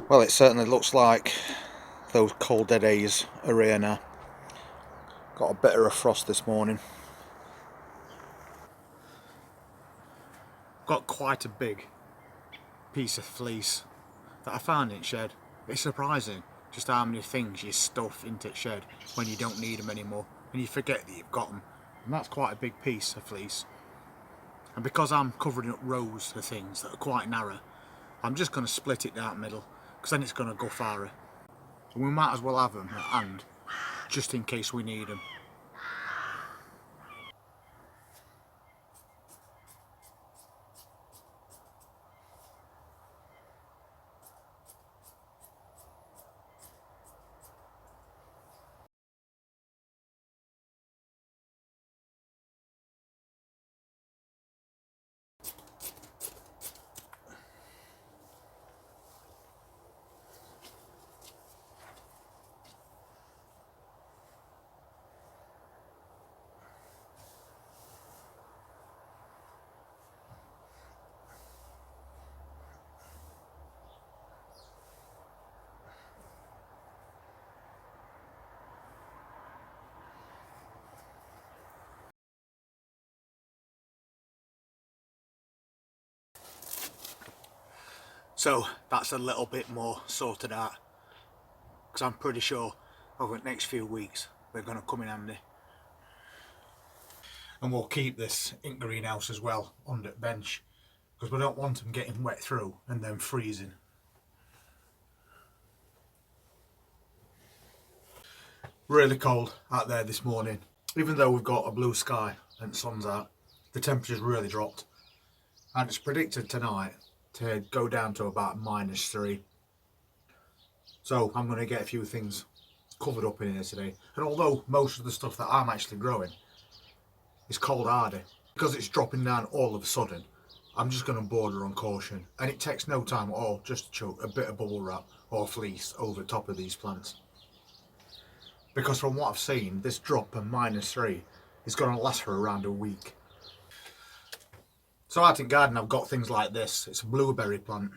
Well, it certainly looks like those cold dead days are here now. Got a bit of a frost this morning. Got quite a big piece of fleece that I found in shed. It's surprising just how many things you stuff into the shed when you don't need them anymore and you forget that you've got them. And that's quite a big piece of fleece. And because I'm covering up rows of things that are quite narrow, I'm just going to split it down the middle because then it's going to go farther. And we might as well have them at hand just in case we need them. So that's a little bit more sorted out because I'm pretty sure over the next few weeks they're going to come in handy. And we'll keep this in greenhouse as well on the bench because we don't want them getting wet through and then freezing. Really cold out there this morning. Even though we've got a blue sky and the sun's out, the temperature's really dropped. And it's predicted tonight to go down to about -3. So I'm going to get a few things covered up in here today. And although most of the stuff that I'm actually growing is cold hardy, because it's dropping down all of a sudden, I'm just going to border on caution. And it takes no time at all just to chuck a bit of bubble wrap or fleece over top of these plants. Because from what I've seen, this drop of -3 is going to last for around a week. So out in garden I've got things like this. It's a blueberry plant.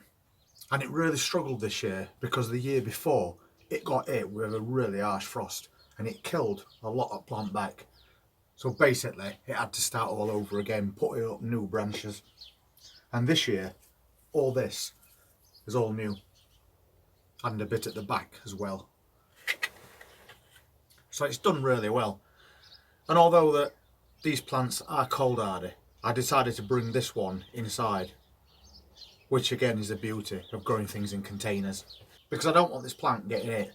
And it really struggled this year because the year before it got hit with a really harsh frost and it killed a lot of plant back. So basically it had to start all over again, putting up new branches. And this year, all this is all new. And a bit at the back as well. So it's done really well. And although that these plants are cold hardy, I decided to bring this one inside, which again is the beauty of growing things in containers, because I don't want this plant getting hit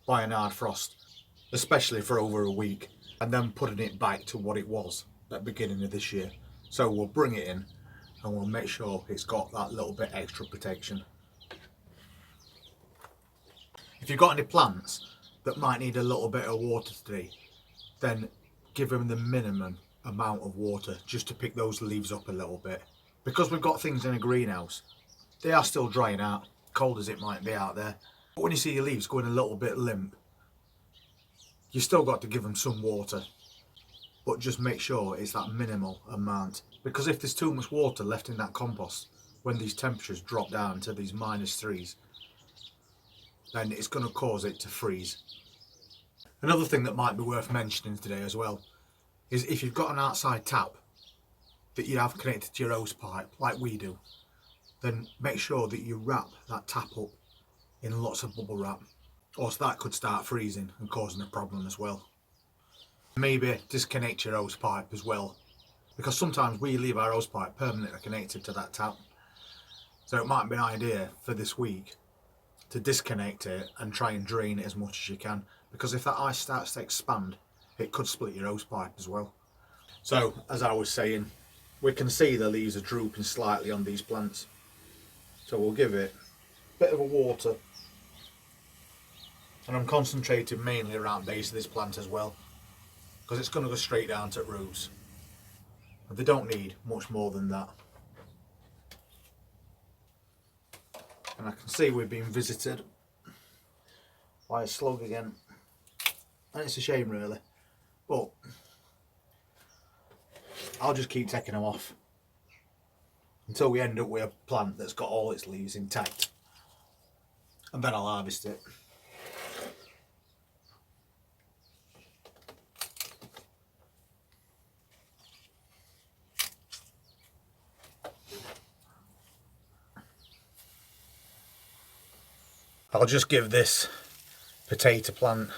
by an hard frost, especially for over a week, and then putting it back to what it was at the beginning of this year. So we'll bring it in and we'll make sure it's got that little bit extra protection. If you've got any plants that might need a little bit of water today, then give them the minimum amount of water just to pick those leaves up a little bit. Because we've got things in a greenhouse, they are still drying out, cold as it might be out there. But when you see your leaves going a little bit limp, you still got to give them some water, but just make sure it's that minimal amount. Because if there's too much water left in that compost, when these temperatures drop down to these -3s, then it's going to cause it to freeze. Another thing that might be worth mentioning today as well is if you've got an outside tap that you have connected to your hose pipe, like we do, then make sure that you wrap that tap up in lots of bubble wrap, or else that could start freezing and causing a problem as well. Maybe disconnect your hose pipe as well, because sometimes we leave our hose pipe permanently connected to that tap. So it might be an idea for this week to disconnect it and try and drain it as much as you can, because if that ice starts to expand, it could split your hose pipe as well. So as I was saying, we can see the leaves are drooping slightly on these plants, so we'll give it a bit of a water, and I'm concentrating mainly around the base of this plant as well, because it's going to go straight down to roots and they don't need much more than that. And I can see we've been visited by a slug again, and it's a shame really, but I'll just keep taking them off until we end up with a plant that's got all its leaves intact. and then I'll harvest it. I'll just give this potato plant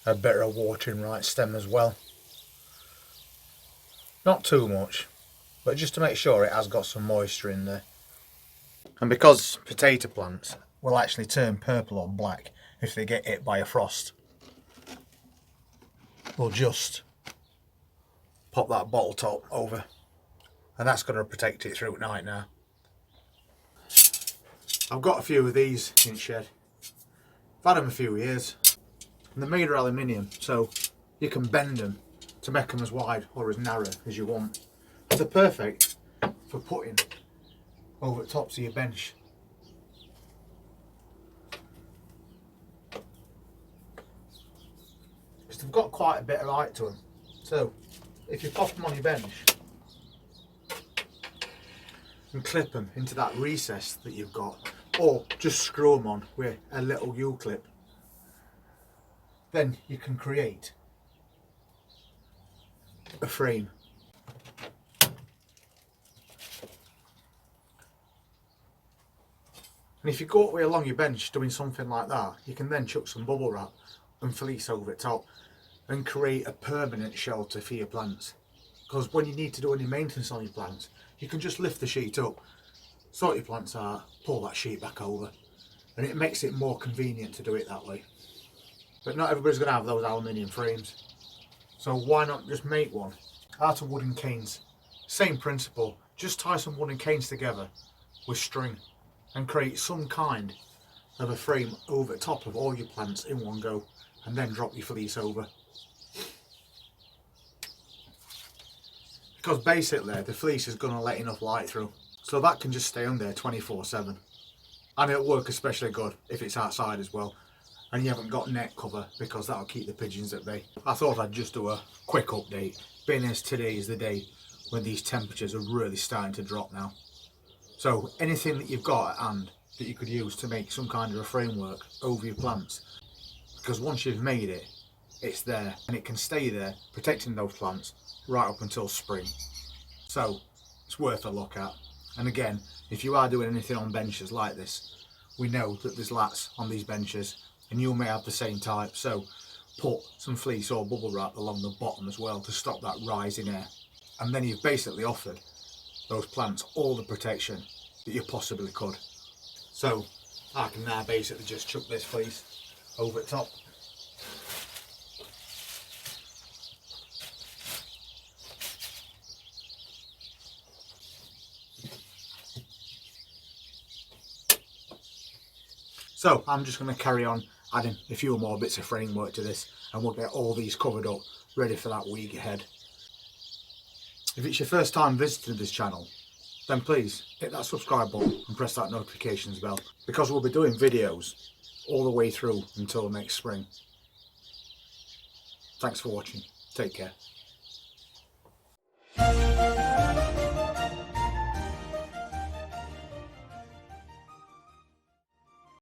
a bit of watering right stem as well. Not too much, but just to make sure it has got some moisture in there. And because potato plants will actually turn purple or black if they get hit by a frost, we'll just pop that bottle top over, and that's going to protect it through night now. I've got a few of these in shed. I've had them a few years, and they're made of aluminium, so you can bend them to make them as wide or as narrow as you want. And they're perfect for putting over the tops of your bench. Because they've got quite a bit of height to them. So if you pop them on your bench and clip them into that recess that you've got, or just screw them on with a little U-clip, then you can create a frame. And if you go up way along your bench doing something like that, you can then chuck some bubble wrap and fleece over the top and create a permanent shelter for your plants. Because when you need to do any maintenance on your plants, you can just lift the sheet up, sort your plants out, pull that sheet back over, and it makes it more convenient to do it that way. But not everybody's going to have those aluminium frames, so why not just make one out of wooden canes? Same principle, just tie some wooden canes together with string and create some kind of a frame over the top of all your plants in one go, and then drop your fleece over. Because basically the fleece is going to let enough light through, so that can just stay on there 24/7. And it'll work especially good if it's outside as well, and you haven't got net cover, because that'll keep the pigeons at bay. I thought I'd just do a quick update, being as today is the day when these temperatures are really starting to drop now. So anything that you've got at hand that you could use to make some kind of a framework over your plants, because once you've made it, it's there and it can stay there protecting those plants right up until spring. So it's worth a look at. And again, if you are doing anything on benches like this, we know that there's lats on these benches and you may have the same type, so put some fleece or bubble wrap along the bottom as well to stop that rise in air. And then you've basically offered those plants all the protection that you possibly could. So I can now basically just chuck this fleece over the top. So I'm just going to carry on adding a few more bits of framework to this, and we'll get all these covered up ready for that week ahead. If it's your first time visiting this channel, then please hit that subscribe button and press that notifications bell, because we'll be doing videos all the way through until next spring. Thanks for watching. Take care.